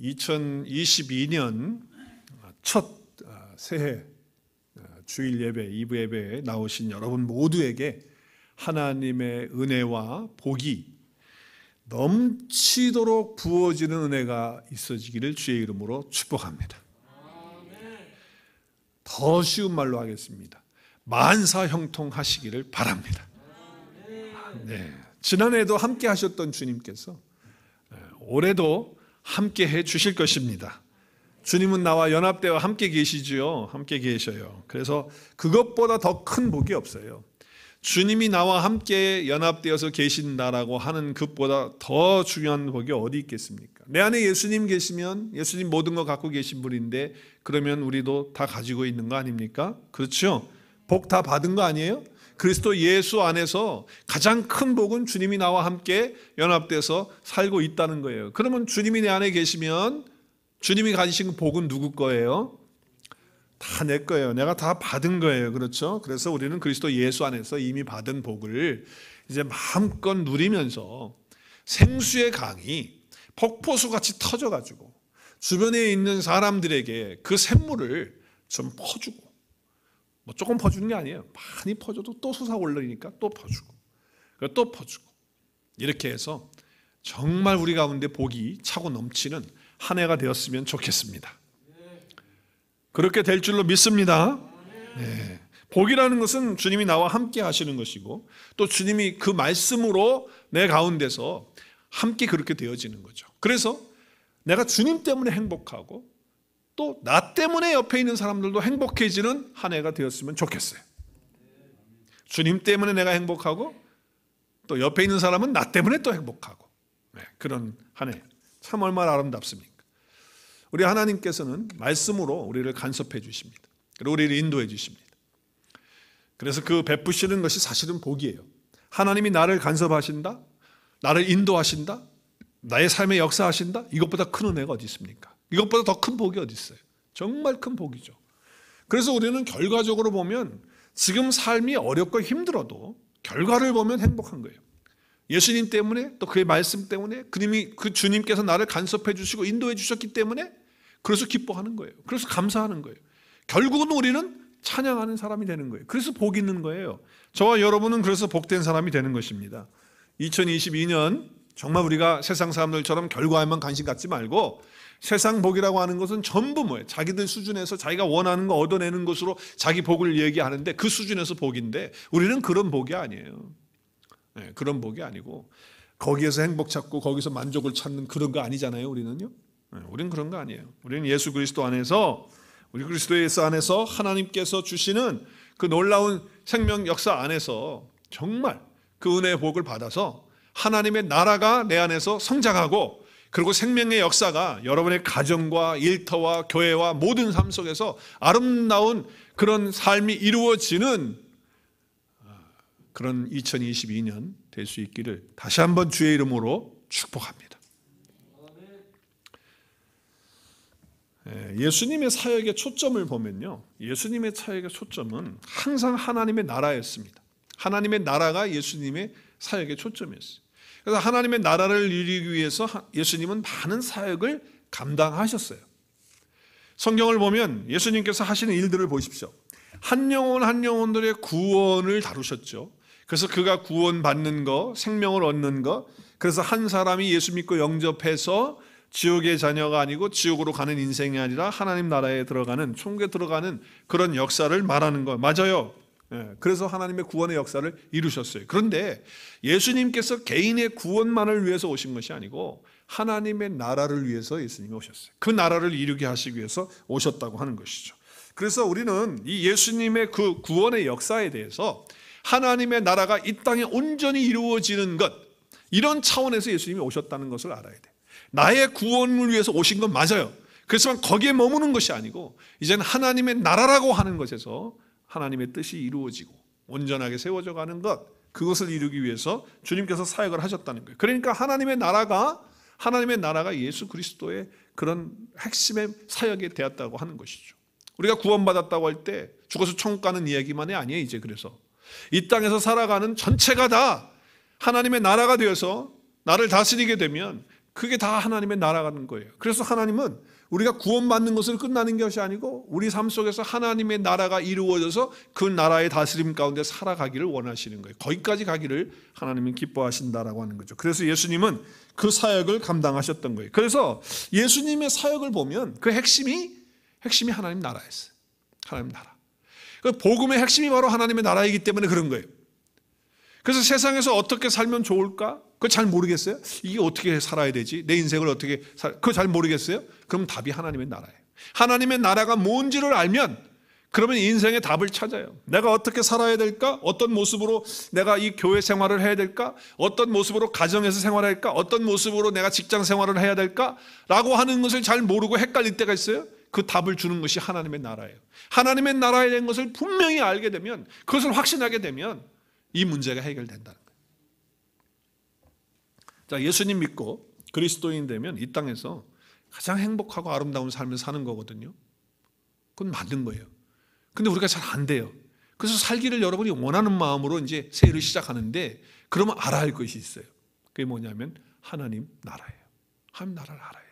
2022년 첫 새해 주일 예배, 2부 예배에 나오신 여러분 모두에게 하나님의 은혜와 복이 넘치도록 부어지는 은혜가 있어지기를 주의 이름으로 축복합니다. 더 쉬운 말로 하겠습니다. 만사형통하시기를 바랍니다. 지난해에도 함께 하셨던 주님께서 올해도 함께 해 주실 것입니다. 주님은 나와 연합되어 함께 계시지요. 함께 계셔요. 그래서 그것보다 더 큰 복이 없어요. 주님이 나와 함께 연합되어서 계신다라고 하는 것보다 더 중요한 복이 어디 있겠습니까? 내 안에 예수님 계시면 예수님 모든 거 갖고 계신 분인데 그러면 우리도 다 가지고 있는 거 아닙니까? 그렇죠? 복 다 받은 거 아니에요? 그리스도 예수 안에서 가장 큰 복은 주님이 나와 함께 연합돼서 살고 있다는 거예요. 그러면 주님이 내 안에 계시면 주님이 가지신 복은 누구 거예요? 다 내 거예요. 내가 다 받은 거예요. 그렇죠? 그래서 우리는 그리스도 예수 안에서 이미 받은 복을 이제 마음껏 누리면서 생수의 강이 폭포수같이 터져가지고 주변에 있는 사람들에게 그 샘물을 좀 퍼주고, 뭐 조금 퍼주는 게 아니에요. 많이 퍼줘도 또 솟아올리니까 또 퍼주고 또 퍼주고, 이렇게 해서 정말 우리 가운데 복이 차고 넘치는 한 해가 되었으면 좋겠습니다. 그렇게 될 줄로 믿습니다. 복이라는 것은 주님이 나와 함께 하시는 것이고 또 주님이 그 말씀으로 내 가운데서 함께 그렇게 되어지는 거죠. 그래서 내가 주님 때문에 행복하고 또 나 때문에 옆에 있는 사람들도 행복해지는 한 해가 되었으면 좋겠어요. 주님 때문에 내가 행복하고 또 옆에 있는 사람은 나 때문에 또 행복하고, 그런 한 해 참 얼마나 아름답습니까? 우리 하나님께서는 말씀으로 우리를 간섭해 주십니다. 그리고 우리를 인도해 주십니다. 그래서 그 베푸시는 것이 사실은 복이에요. 하나님이 나를 간섭하신다, 나를 인도하신다, 나의 삶에 역사하신다, 이것보다 큰 은혜가 어디 있습니까? 이것보다 더 큰 복이 어디 있어요? 정말 큰 복이죠. 그래서 우리는 결과적으로 보면 지금 삶이 어렵고 힘들어도 결과를 보면 행복한 거예요. 예수님 때문에 또 그의 말씀 때문에 그 주님께서 나를 간섭해 주시고 인도해 주셨기 때문에 그래서 기뻐하는 거예요. 그래서 감사하는 거예요. 결국은 우리는 찬양하는 사람이 되는 거예요. 그래서 복 있는 거예요. 저와 여러분은 그래서 복된 사람이 되는 것입니다. 2022년 정말 우리가 세상 사람들처럼 결과에만 관심 갖지 말고 세상 복이라고 하는 것은 전부 뭐예요? 자기들 수준에서 자기가 원하는 거 얻어내는 것으로 자기 복을 얘기하는데 그 수준에서 복인데 우리는 그런 복이 아니에요. 그런 복이 아니고 거기에서 행복 찾고 거기서 만족을 찾는 그런 거 아니잖아요. 우리는요. 우리는 그런 거 아니에요. 우리는 예수 그리스도 안에서, 우리 그리스도 예수 안에서 하나님께서 주시는 그 놀라운 생명 역사 안에서 정말 그 은혜의 복을 받아서 하나님의 나라가 내 안에서 성장하고 그리고 생명의 역사가 여러분의 가정과 일터와 교회와 모든 삶 속에서 아름다운 그런 삶이 이루어지는 그런 2022년 될 수 있기를 다시 한번 주의 이름으로 축복합니다. 예수님의 사역의 초점을 보면요, 예수님의 사역의 초점은 항상 하나님의 나라였습니다. 하나님의 나라가 예수님의 사역의 초점이었어요. 그래서 하나님의 나라를 이루기 위해서 예수님은 많은 사역을 감당하셨어요. 성경을 보면 예수님께서 하시는 일들을 보십시오. 한 영혼 한 영혼들의 구원을 다루셨죠. 그래서 그가 구원받는 거, 생명을 얻는 거, 그래서 한 사람이 예수 믿고 영접해서 지옥의 자녀가 아니고 지옥으로 가는 인생이 아니라 하나님 나라에 들어가는, 천국에 들어가는 그런 역사를 말하는 거 맞아요. 그래서 하나님의 구원의 역사를 이루셨어요. 그런데 예수님께서 개인의 구원만을 위해서 오신 것이 아니고 하나님의 나라를 위해서 예수님이 오셨어요. 그 나라를 이루게 하시기 위해서 오셨다고 하는 것이죠. 그래서 우리는 이 예수님의 그 구원의 역사에 대해서 하나님의 나라가 이 땅에 온전히 이루어지는 것, 이런 차원에서 예수님이 오셨다는 것을 알아야 돼요. 나의 구원을 위해서 오신 건 맞아요. 그렇지만 거기에 머무는 것이 아니고 이제는 하나님의 나라라고 하는 것에서 하나님의 뜻이 이루어지고 온전하게 세워져 가는 것, 그것을 이루기 위해서 주님께서 사역을 하셨다는 거예요. 그러니까 하나님의 나라가 예수 그리스도의 그런 핵심의 사역이 되었다고 하는 것이죠. 우리가 구원받았다고 할 때 죽어서 천국 가는 이야기만이 아니에요. 이제 그래서 이 땅에서 살아가는 전체가 다 하나님의 나라가 되어서 나를 다스리게 되면 그게 다 하나님의 나라가는 거예요. 그래서 하나님은 우리가 구원받는 것을 끝나는 것이 아니고 우리 삶 속에서 하나님의 나라가 이루어져서 그 나라의 다스림 가운데 살아가기를 원하시는 거예요. 거기까지 가기를 하나님은 기뻐하신다라고 하는 거죠. 그래서 예수님은 그 사역을 감당하셨던 거예요. 그래서 예수님의 사역을 보면 그 핵심이 하나님 나라였어요. 하나님 나라. 복음의 핵심이 바로 하나님의 나라이기 때문에 그런 거예요. 그래서 세상에서 어떻게 살면 좋을까? 그거 잘 모르겠어요? 이게 어떻게 살아야 되지? 내 인생을 어떻게 그거 잘 모르겠어요? 그럼 답이 하나님의 나라예요. 하나님의 나라가 뭔지를 알면 그러면 인생의 답을 찾아요. 내가 어떻게 살아야 될까? 어떤 모습으로 내가 이 교회 생활을 해야 될까? 어떤 모습으로 가정에서 생활해야 될까? 어떤 모습으로 내가 직장 생활을 해야 될까? 라고 하는 것을 잘 모르고 헷갈릴 때가 있어요. 그 답을 주는 것이 하나님의 나라예요. 하나님의 나라에 대한 것을 분명히 알게 되면, 그것을 확신하게 되면 이 문제가 해결된다는 거예요. 자, 예수님 믿고 그리스도인 되면 이 땅에서 가장 행복하고 아름다운 삶을 사는 거거든요. 그건 맞는 거예요. 근데 우리가 잘 안 돼요. 그래서 살기를 여러분이 원하는 마음으로 이제 새해를 시작하는데, 그러면 알아야 할 것이 있어요. 그게 뭐냐면 하나님 나라예요. 하나님 나라를 알아야 돼요.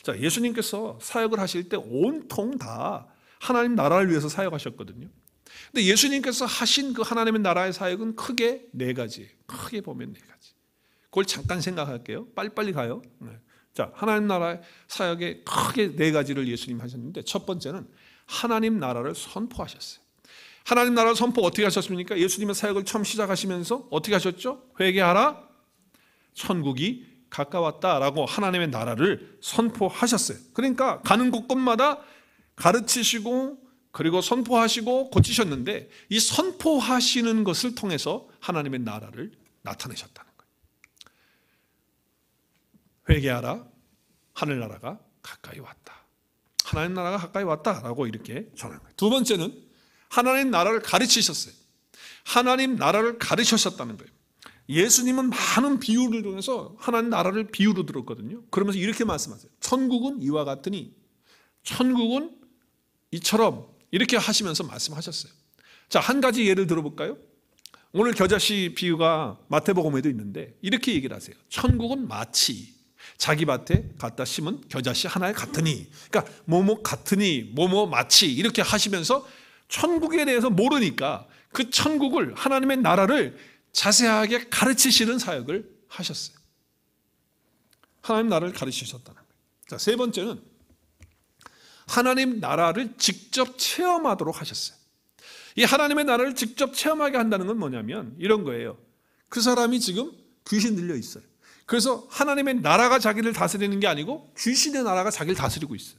자, 예수님께서 사역을 하실 때 온통 다 하나님 나라를 위해서 사역하셨거든요. 근데 예수님께서 하신 그 하나님의 나라의 사역은 크게 네 가지예요. 크게 보면 네 가지. 그걸 잠깐 생각할게요. 빨리빨리 가요. 자, 하나님 나라의 사역에 크게 네 가지를 예수님 하셨는데, 첫 번째는 하나님 나라를 선포하셨어요. 하나님 나라를 선포 어떻게 하셨습니까? 예수님의 사역을 처음 시작하시면서 어떻게 하셨죠? 회개하라, 천국이 가까웠다라고 하나님의 나라를 선포하셨어요. 그러니까 가는 곳곳마다 가르치시고 그리고 선포하시고 고치셨는데, 이 선포하시는 것을 통해서 하나님의 나라를 나타내셨다는 거예요. 회개하라, 하늘나라가 가까이 왔다. 하나님 나라가 가까이 왔다라고 이렇게 전하는 거예요. 두 번째는 하나님 나라를 가르치셨어요. 하나님 나라를 가르치셨다는 거예요. 예수님은 많은 비유를 통해서 하나님 나라를 비유로 들었거든요. 그러면서 이렇게 말씀하세요. 천국은 이와 같으니, 천국은 이처럼, 이렇게 하시면서 말씀하셨어요. 자, 한 가지 예를 들어볼까요? 오늘 겨자씨 비유가 마태복음에도 있는데 이렇게 얘기를 하세요. 천국은 마치 자기 밭에 갖다 심은 겨자씨 하나에 같으니, 그러니까 뭐뭐 같으니, 뭐뭐 마치 이렇게 하시면서 천국에 대해서 모르니까 그 천국을, 하나님의 나라를 자세하게 가르치시는 사역을 하셨어요. 하나님 나라를 가르치셨다는 거예요. 자, 세 번째는 하나님 나라를 직접 체험하도록 하셨어요. 이 하나님의 나라를 직접 체험하게 한다는 건 뭐냐면 이런 거예요. 그 사람이 지금 귀신 들려 있어요. 그래서 하나님의 나라가 자기를 다스리는 게 아니고 귀신의 나라가 자기를 다스리고 있어요.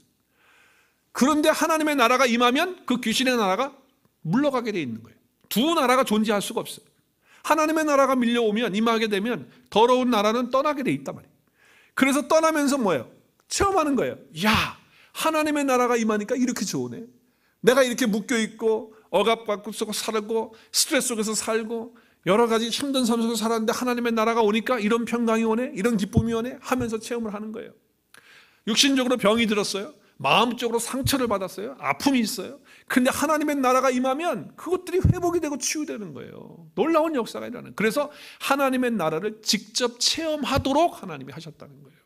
그런데 하나님의 나라가 임하면 그 귀신의 나라가 물러가게 돼 있는 거예요. 두 나라가 존재할 수가 없어요. 하나님의 나라가 밀려오면, 임하게 되면 더러운 나라는 떠나게 돼 있단 말이에요. 그래서 떠나면서 뭐예요? 체험하는 거예요. 야, 하나님의 나라가 임하니까 이렇게 좋으네. 내가 이렇게 묶여있고 억압받고 살고 스트레스 속에서 살고 여러 가지 힘든 삶 속에서 살았는데 하나님의 나라가 오니까 이런 평강이 오네, 이런 기쁨이 오네 하면서 체험을 하는 거예요. 육신적으로 병이 들었어요. 마음적으로 상처를 받았어요. 아픔이 있어요. 그런데 하나님의 나라가 임하면 그것들이 회복이 되고 치유되는 거예요. 놀라운 역사가 일어나는. 그래서 하나님의 나라를 직접 체험하도록 하나님이 하셨다는 거예요.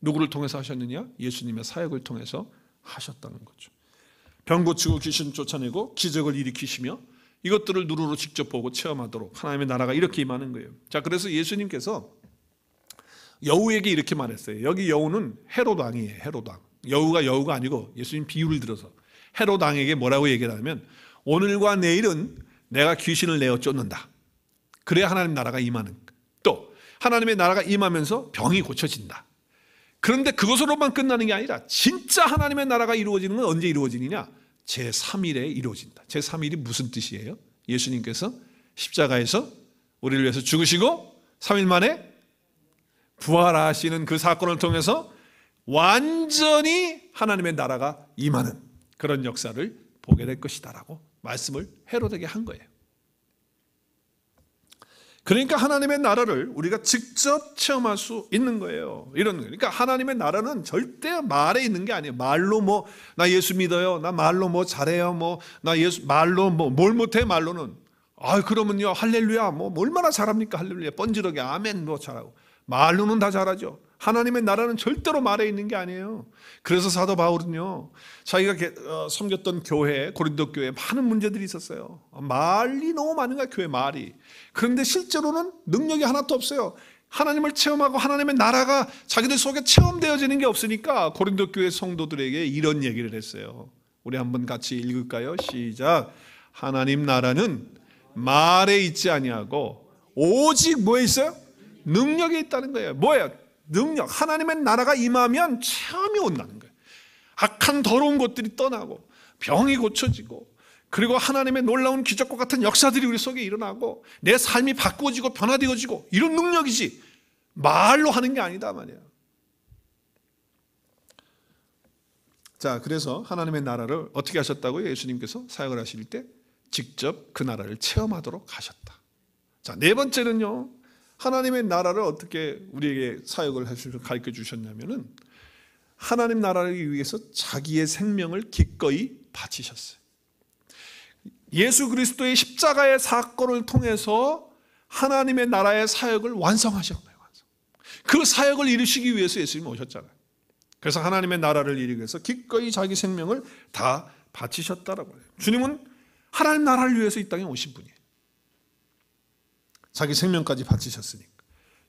누구를 통해서 하셨느냐? 예수님의 사역을 통해서 하셨다는 거죠. 병 고치고 귀신 쫓아내고 기적을 일으키시며 이것들을 눈으로 직접 보고 체험하도록 하나님의 나라가 이렇게 임하는 거예요. 자, 그래서 예수님께서 여우에게 이렇게 말했어요. 여기 여우는 헤롯 왕이에요. 헤롯 왕. 여우가 여우가 아니고 예수님 비유를 들어서 헤롯 왕에게 뭐라고 얘기를 하면, 오늘과 내일은 내가 귀신을 내어 쫓는다. 그래야 하나님 나라가 임하는. 또 하나님의 나라가 임하면서 병이 고쳐진다. 그런데 그것으로만 끝나는 게 아니라 진짜 하나님의 나라가 이루어지는 건 언제 이루어지느냐? 제3일에 이루어진다. 제3일이 무슨 뜻이에요? 예수님께서 십자가에서 우리를 위해서 죽으시고 3일 만에 부활하시는 그 사건을 통해서 완전히 하나님의 나라가 임하는 그런 역사를 보게 될 것이다라고 말씀을 헤롯에게 한 거예요. 그러니까 하나님의 나라를 우리가 직접 체험할 수 있는 거예요. 이런 거예요. 그러니까 하나님의 나라는 절대 말에 있는 게 아니에요. 말로 뭐 나 예수 믿어요. 나 말로 뭐 잘해요. 뭐 나 예수 말로 뭐 뭘 못해 말로는. 아, 그러면요 할렐루야 뭐 얼마나 잘합니까? 할렐루야 번지르게 아멘 뭐 잘하고. 말로는 다 잘하죠. 하나님의 나라는 절대로 말에 있는 게 아니에요. 그래서 사도 바울은요, 자기가 섬겼던 교회, 고린도 교회에 많은 문제들이 있었어요. 말이 너무 많은 거야, 교회 말이. 그런데 실제로는 능력이 하나도 없어요. 하나님을 체험하고 하나님의 나라가 자기들 속에 체험되어지는 게 없으니까 고린도 교회 성도들에게 이런 얘기를 했어요. 우리 한번 같이 읽을까요? 시작. 하나님 나라는 말에 있지 아니하고 오직 뭐에 있어요? 능력에 있다는 거예요. 뭐예요? 능력. 하나님의 나라가 임하면 체험이 온다는 거예요. 악한 더러운 것들이 떠나고 병이 고쳐지고, 그리고 하나님의 놀라운 기적과 같은 역사들이 우리 속에 일어나고 내 삶이 바꾸어지고 변화되어지고, 이런 능력이지 말로 하는 게 아니다 말이에요. 자, 그래서 하나님의 나라를 어떻게 하셨다고요? 예수님께서 사역을 하실 때 직접 그 나라를 체험하도록 하셨다. 자, 네 번째는요, 하나님의 나라를 어떻게 우리에게 사역을 하시면서 가르쳐 주셨냐면은, 하나님 나라를 위해서 자기의 생명을 기꺼이 바치셨어요. 예수 그리스도의 십자가의 사건을 통해서 하나님의 나라의 사역을 완성하셨어요. 그 사역을 이루시기 위해서 예수님이 오셨잖아요. 그래서 하나님의 나라를 이루기 위해서 기꺼이 자기 생명을 다 바치셨다라고 해요. 주님은 하나님 나라를 위해서 이 땅에 오신 분이에요. 자기 생명까지 바치셨으니까.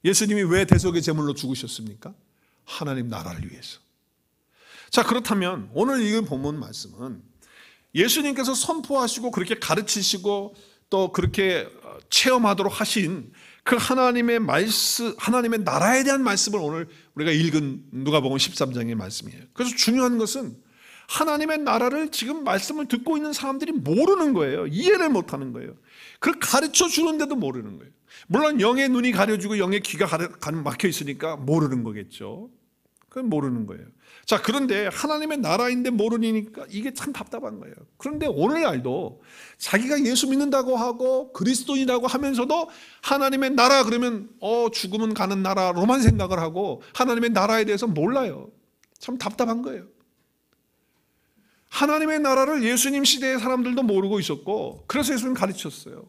예수님이 왜 대속의 제물로 죽으셨습니까? 하나님 나라를 위해서. 자, 그렇다면 오늘 읽은 본문 말씀은 예수님께서 선포하시고 그렇게 가르치시고 또 그렇게 체험하도록 하신 그 하나님의 말씀, 하나님의 나라에 대한 말씀을 오늘 우리가 읽은 누가복음 13장의 말씀이에요. 그래서 중요한 것은 하나님의 나라를 지금 말씀을 듣고 있는 사람들이 모르는 거예요. 이해를 못하는 거예요. 그걸 가르쳐 주는데도 모르는 거예요. 물론 영의 눈이 가려지고 영의 귀가 막혀 있으니까 모르는 거겠죠. 그건 모르는 거예요. 자, 그런데 하나님의 나라인데 모르니까 이게 참 답답한 거예요. 그런데 오늘날도 자기가 예수 믿는다고 하고 그리스도인이라고 하면서도 하나님의 나라 그러면 죽으면 가는 나라로만 생각을 하고 하나님의 나라에 대해서 몰라요. 참 답답한 거예요. 하나님의 나라를 예수님 시대의 사람들도 모르고 있었고, 그래서 예수님 가르쳤어요.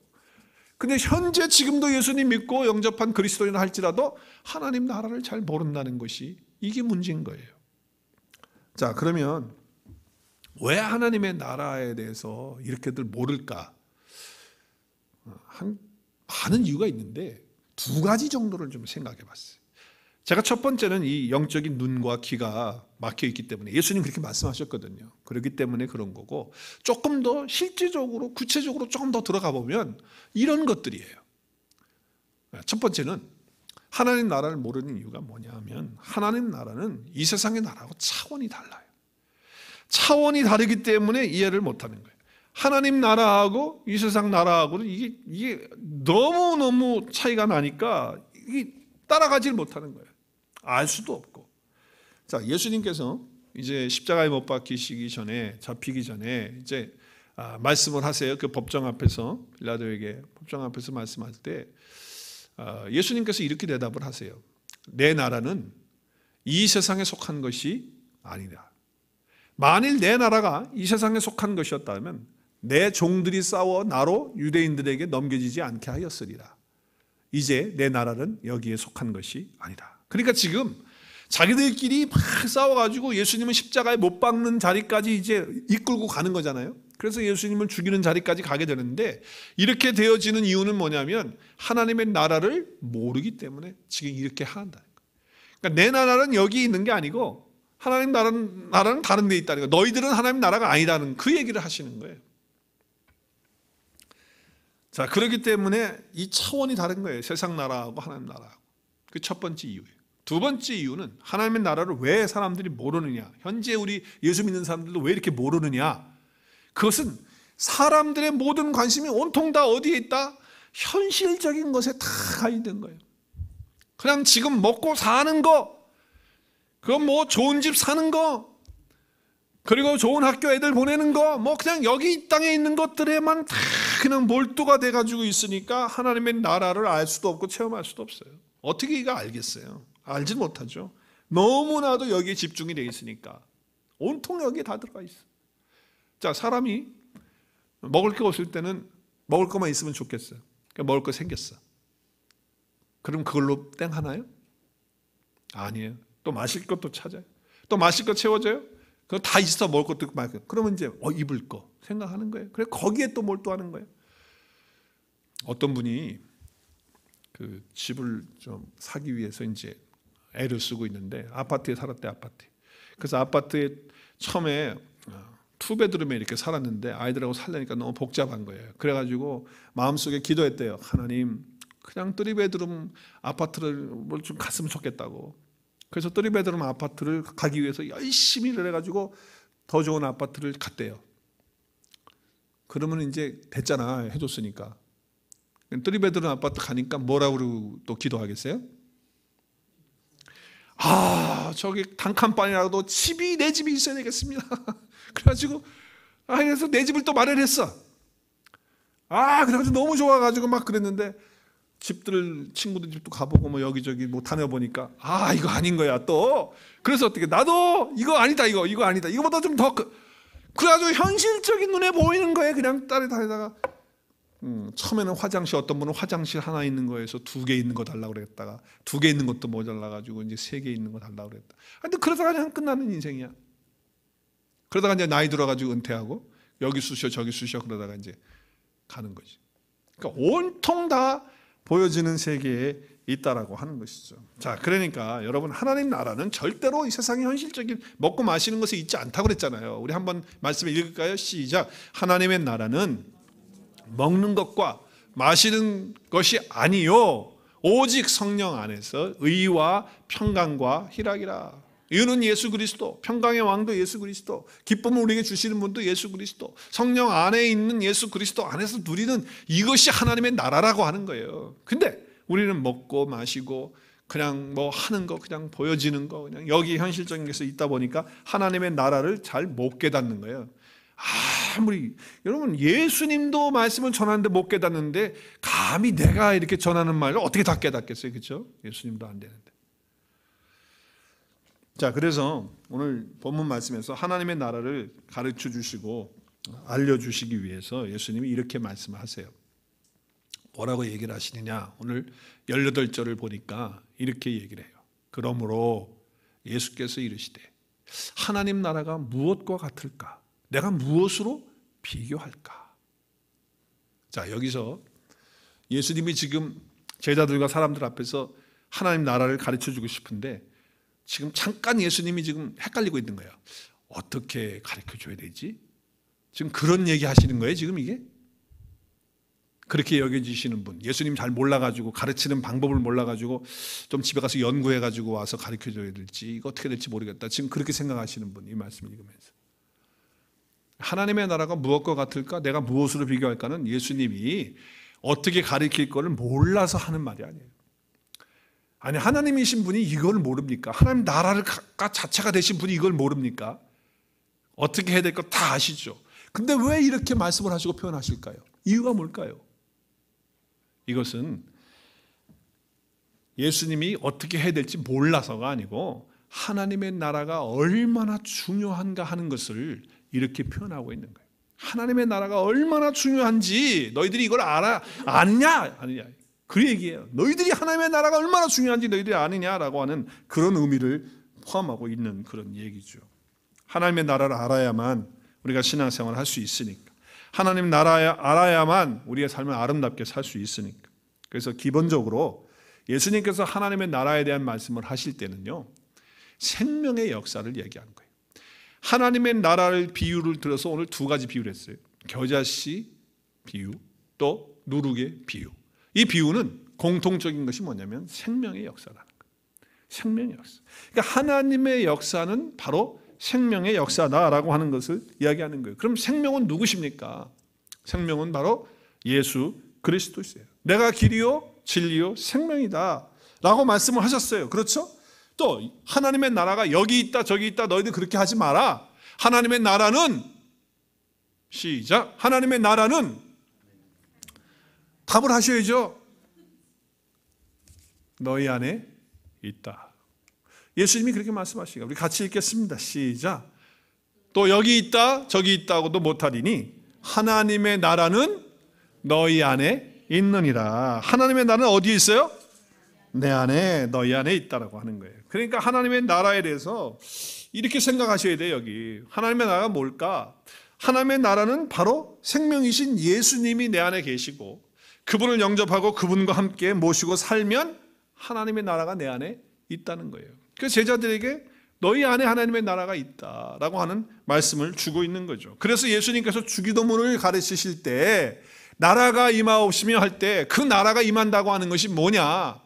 근데 현재 지금도 예수님 믿고 영접한 그리스도인을 할지라도 하나님 나라를 잘 모른다는 것이, 이게 문제인 거예요. 자, 그러면 왜 하나님의 나라에 대해서 이렇게들 모를까? 많은 이유가 있는데 두 가지 정도를 좀 생각해 봤어요. 제가 첫 번째는 이 영적인 눈과 귀가 막혀 있기 때문에, 예수님 그렇게 말씀하셨거든요. 그렇기 때문에 그런 거고, 조금 더 실질적으로 구체적으로 조금 더 들어가 보면 이런 것들이에요. 첫 번째는 하나님 나라를 모르는 이유가 뭐냐 하면, 하나님 나라는 이 세상의 나라하고 차원이 달라요. 차원이 다르기 때문에 이해를 못하는 거예요. 하나님 나라하고 이 세상 나라하고는 이게 너무너무 차이가 나니까 이게 따라가질 못하는 거예요. 알 수도 없고. 자, 예수님께서 이제 십자가에 못 박히시기 전에, 잡히기 전에 이제 말씀을 하세요. 그 법정 앞에서, 빌라도에게 법정 앞에서 말씀할 때 예수님께서 이렇게 대답을 하세요. 내 나라는 이 세상에 속한 것이 아니다. 만일 내 나라가 이 세상에 속한 것이었다면 내 종들이 싸워 나로 유대인들에게 넘겨지지 않게 하였으리라. 이제 내 나라는 여기에 속한 것이 아니다. 그러니까 지금 자기들끼리 막 싸워가지고 예수님은 십자가에 못 박는 자리까지 이제 이끌고 가는 거잖아요. 그래서 예수님을 죽이는 자리까지 가게 되는데, 이렇게 되어지는 이유는 뭐냐면 하나님의 나라를 모르기 때문에 지금 이렇게 한다는 거예요. 그러니까 내 나라는 여기 있는 게 아니고 하나님 나라는 다른 데 있다는 거예요. 너희들은 하나님 나라가 아니다는 그 얘기를 하시는 거예요. 자, 그렇기 때문에 이 차원이 다른 거예요. 세상 나라하고 하나님 나라하고. 그 첫 번째 이유예요. 두 번째 이유는 하나님의 나라를 왜 사람들이 모르느냐, 현재 우리 예수 믿는 사람들도 왜 이렇게 모르느냐, 그것은 사람들의 모든 관심이 온통 다 어디에 있다? 현실적인 것에 다 가 있는 거예요. 그냥 지금 먹고 사는 거, 그건 뭐 좋은 집 사는 거, 그리고 좋은 학교 애들 보내는 거, 뭐 그냥 여기 이 땅에 있는 것들에만 다 그냥 몰두가 돼가지고 있으니까 하나님의 나라를 알 수도 없고 체험할 수도 없어요. 어떻게 이거 알겠어요? 알지 못하죠. 너무나도 여기에 집중이 되어 있으니까 온통 여기에 다 들어가 있어. 자, 사람이 먹을 게 없을 때는 먹을 것만 있으면 좋겠어요. 그러니까 먹을 거 생겼어. 그럼 그걸로 땡 하나요? 아니에요. 또 마실 것도 찾아요. 또 마실 것 채워져요. 그거 다 있어. 먹을 것도 많고. 그러면 이제 입을 거 생각하는 거예요. 그래 거기에 또 몰두하는 거예요. 어떤 분이 그 집을 좀 사기 위해서 이제 애를 쓰고 있는데 아파트에 살았대. 아파트. 그래서 아파트에 처음에 투베드룸에 이렇게 살았는데 아이들하고 살려니까 너무 복잡한 거예요. 그래가지고 마음속에 기도했대요. 하나님, 그냥 3베드룸 아파트를 좀 갔으면 좋겠다고. 그래서 3베드룸 아파트를 가기 위해서 열심히 일을 해가지고 더 좋은 아파트를 갔대요. 그러면 이제 됐잖아. 해줬으니까. 3베드룸 아파트 가니까 뭐라고 또 기도하겠어요? 저기 단칸방이라도 내 집이 있어야 되겠습니다. 그래가지고 그래서 내 집을 또 마련했어. 그래가지고 너무 좋아가지고 막 그랬는데 집들 친구들 집도 가보고 뭐 여기저기 뭐 다녀보니까 이거 아닌 거야 또. 그래서 어떻게 나도 이거 아니다 이거 아니다 이거보다 좀 더 그래가지고 현실적인 눈에 보이는 거에 그냥 딸이 다니다가 처음에는 어떤 분은 화장실 하나 있는 거에서 2개 있는 거 달라고 그랬다가 2개 있는 것도 모자라가지고 이제 3개 있는 거 달라고 그랬다. 근데 그러다가 그냥 끝나는 인생이야. 그러다가 이제 나이 들어가지고 은퇴하고 여기 쑤셔 저기 쑤셔 그러다가 이제 가는 거지. 그러니까 온통 다 보여지는 세계에 있다라고 하는 것이죠. 자, 그러니까 여러분 하나님 나라는 절대로 이 세상의 현실적인 먹고 마시는 것에 있지 않다고 그랬잖아요. 우리 한번 말씀을 읽을까요? 시작. 하나님의 나라는 먹는 것과 마시는 것이 아니요 오직 성령 안에서 의와 평강과 희락이라. 이유는 예수 그리스도, 평강의 왕도 예수 그리스도, 기쁨을 우리에게 주시는 분도 예수 그리스도, 성령 안에 있는 예수 그리스도 안에서 누리는 이것이 하나님의 나라라고 하는 거예요. 근데 우리는 먹고 마시고 그냥 뭐 하는 거, 그냥 보여지는 거, 그냥 여기 현실적인 것에 있다 보니까 하나님의 나라를 잘 못 깨닫는 거예요. 아무리 여러분 예수님도 말씀을 전하는데 못 깨닫는데 감히 내가 이렇게 전하는 말을 어떻게 다 깨닫겠어요? 그렇죠? 예수님도 안 되는데. 자, 그래서 오늘 본문 말씀에서 하나님의 나라를 가르쳐 주시고 알려주시기 위해서 예수님이 이렇게 말씀을 하세요. 뭐라고 얘기를 하시느냐? 오늘 18절을 보니까 이렇게 얘기를 해요. 그러므로 예수께서 이르시되 하나님 나라가 무엇과 같을까? 내가 무엇으로 비교할까? 자, 여기서 예수님이 지금 제자들과 사람들 앞에서 하나님 나라를 가르쳐 주고 싶은데 지금 잠깐 예수님이 지금 헷갈리고 있는 거예요. 어떻게 가르쳐 줘야 되지? 지금 그런 얘기 하시는 거예요, 지금 이게? 그렇게 여겨지시는 분, 예수님 잘 몰라가지고 가르치는 방법을 몰라가지고 좀 집에 가서 연구해가지고 와서 가르쳐 줘야 될지 이거 어떻게 될지 모르겠다. 지금 그렇게 생각하시는 분, 이 말씀을 읽으면서 하나님의 나라가 무엇과 같을까? 내가 무엇으로 비교할까는 예수님이 어떻게 가르칠 거를 몰라서 하는 말이 아니에요. 아니, 하나님이신 분이 이걸 모릅니까? 하나님 나라를 자체가 되신 분이 이걸 모릅니까? 어떻게 해야 될 거 다 아시죠? 근데 왜 이렇게 말씀을 하시고 표현하실까요? 이유가 뭘까요? 이것은 예수님이 어떻게 해야 될지 몰라서가 아니고 하나님의 나라가 얼마나 중요한가 하는 것을 이렇게 표현하고 있는 거예요. 하나님의 나라가 얼마나 중요한지 너희들이 이걸 아느냐? 아느냐? 그 얘기예요. 너희들이 하나님의 나라가 얼마나 중요한지 너희들이 아느냐라고 하는 그런 의미를 포함하고 있는 그런 얘기죠. 하나님의 나라를 알아야만 우리가 신앙생활을 할 수 있으니까. 하나님 나라 알아야만 우리의 삶을 아름답게 살 수 있으니까. 그래서 기본적으로 예수님께서 하나님의 나라에 대한 말씀을 하실 때는요, 생명의 역사를 얘기하는 거예요. 하나님의 나라를 비유를 들어서 오늘 2가지 비유를 했어요. 겨자씨 비유, 또 누룩의 비유. 이 비유는 공통적인 것이 뭐냐면 생명의 역사라는 거예요. 생명의 역사. 그러니까 하나님의 역사는 바로 생명의 역사다라고 하는 것을 이야기하는 거예요. 그럼 생명은 누구십니까? 생명은 바로 예수 그리스도이세요. 내가 길이요 진리요 생명이다 라고 말씀을 하셨어요. 그렇죠? 또 하나님의 나라가 여기 있다 저기 있다 너희들 그렇게 하지 마라. 하나님의 나라는 시작. 하나님의 나라는 답을 하셔야죠. 너희 안에 있다. 예수님이 그렇게 말씀하시니까 우리 같이 읽겠습니다. 시작. 또 여기 있다 저기 있다고도 못하리니 하나님의 나라는 너희 안에 있느니라. 하나님의 나라는 어디에 있어요? 내 안에 너희 안에 있다라고 하는 거예요. 그러니까 하나님의 나라에 대해서 이렇게 생각하셔야 돼요. 여기 하나님의 나라가 뭘까? 하나님의 나라는 바로 생명이신 예수님이 내 안에 계시고 그분을 영접하고 그분과 함께 모시고 살면 하나님의 나라가 내 안에 있다는 거예요. 그래서 제자들에게 너희 안에 하나님의 나라가 있다라고 하는 말씀을 주고 있는 거죠. 그래서 예수님께서 주기도문을 가르치실 때 나라가 임하옵시며 할 때 그 나라가 임한다고 하는 것이 뭐냐?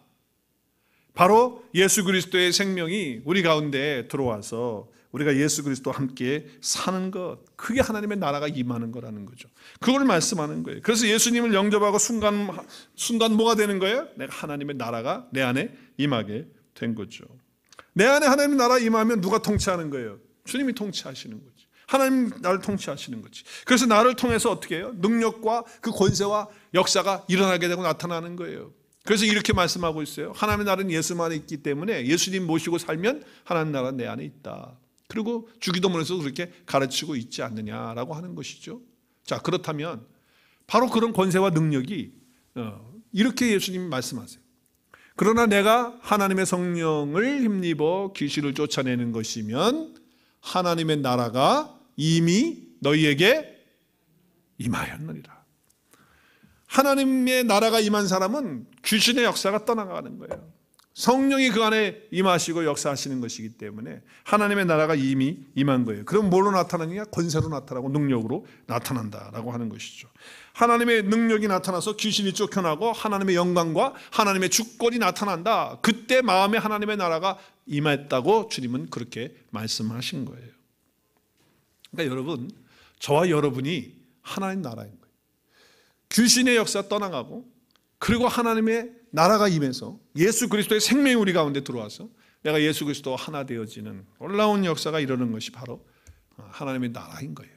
바로 예수 그리스도의 생명이 우리 가운데 들어와서 우리가 예수 그리스도와 함께 사는 것, 그게 하나님의 나라가 임하는 거라는 거죠. 그걸 말씀하는 거예요. 그래서 예수님을 영접하고 순간 뭐가 되는 거예요? 내가 하나님의 나라가 내 안에 임하게 된 거죠. 내 안에 하나님의 나라 임하면 누가 통치하는 거예요? 주님이 통치하시는 거지. 하나님 나를 통치하시는 거지. 그래서 나를 통해서 어떻게 해요? 능력과 그 권세와 역사가 일어나게 되고 나타나는 거예요. 그래서 이렇게 말씀하고 있어요. 하나님의 나라는 예수 안에 있기 때문에 예수님 모시고 살면 하나님 나라는 내 안에 있다. 그리고 주기도문에서도 그렇게 가르치고 있지 않느냐라고 하는 것이죠. 자, 그렇다면 바로 그런 권세와 능력이 이렇게 예수님이 말씀하세요. 그러나 내가 하나님의 성령을 힘입어 귀신을 쫓아내는 것이면 하나님의 나라가 이미 너희에게 임하였느니라. 하나님의 나라가 임한 사람은 귀신의 역사가 떠나가는 거예요. 성령이 그 안에 임하시고 역사하시는 것이기 때문에 하나님의 나라가 이미 임한 거예요. 그럼 뭘로 나타나느냐? 권세로 나타나고 능력으로 나타난다라고 하는 것이죠. 하나님의 능력이 나타나서 귀신이 쫓겨나고 하나님의 영광과 하나님의 주권이 나타난다. 그때 마음에 하나님의 나라가 임했다고 주님은 그렇게 말씀하신 거예요. 그러니까 여러분, 저와 여러분이 하나님 나라인 거예요. 귀신의 역사 떠나가고 그리고 하나님의 나라가 임해서 예수 그리스도의 생명이 우리 가운데 들어와서 내가 예수 그리스도와 하나 되어지는 놀라운 역사가 이루는 것이 바로 하나님의 나라인 거예요.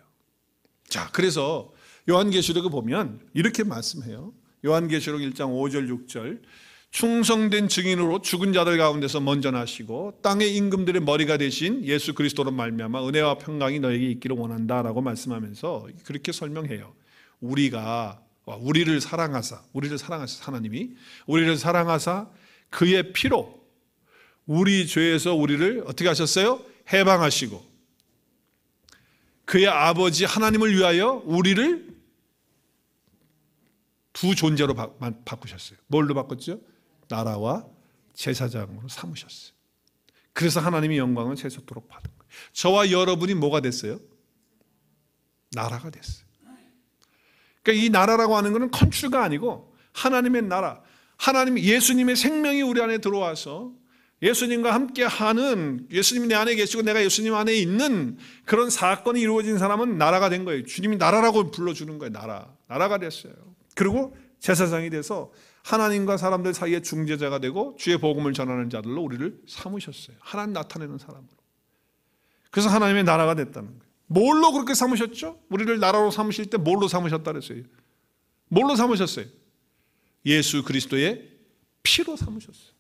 자, 그래서 요한계시록을 보면 이렇게 말씀해요. 요한계시록 1장 5절 6절 충성된 증인으로 죽은 자들 가운데서 먼저 나시고 땅의 임금들의 머리가 되신 예수 그리스도로 말미암아 은혜와 평강이 너에게 있기를 원한다라고 말씀하면서 그렇게 설명해요. 우리를 사랑하사 하나님이 우리를 사랑하사 그의 피로 우리 죄에서 우리를 어떻게 하셨어요? 해방하시고 그의 아버지 하나님을 위하여 우리를 두 존재로 바꾸셨어요. 뭘로 바꿨죠? 나라와 제사장으로 삼으셨어요. 그래서 하나님의 영광은 세세토록 받은 거예요. 저와 여러분이 뭐가 됐어요? 나라가 됐어요. 그러니까 이 나라라고 하는 것은 컨트롤가 아니고 하나님의 나라, 하나님 예수님의 생명이 우리 안에 들어와서 예수님과 함께하는, 예수님이 내 안에 계시고 내가 예수님 안에 있는 그런 사건이 이루어진 사람은 나라가 된 거예요. 주님이 나라라고 불러주는 거예요. 나라가 됐어요. 그리고 제사장이 돼서 하나님과 사람들 사이의 중재자가 되고 주의 복음을 전하는 자들로 우리를 삼으셨어요. 하나님 나타내는 사람으로. 그래서 하나님의 나라가 됐다는 거예요. 뭘로 그렇게 삼으셨죠? 우리를 나라로 삼으실 때 뭘로 삼으셨다 그랬어요? 뭘로 삼으셨어요? 예수 그리스도의 피로 삼으셨어요.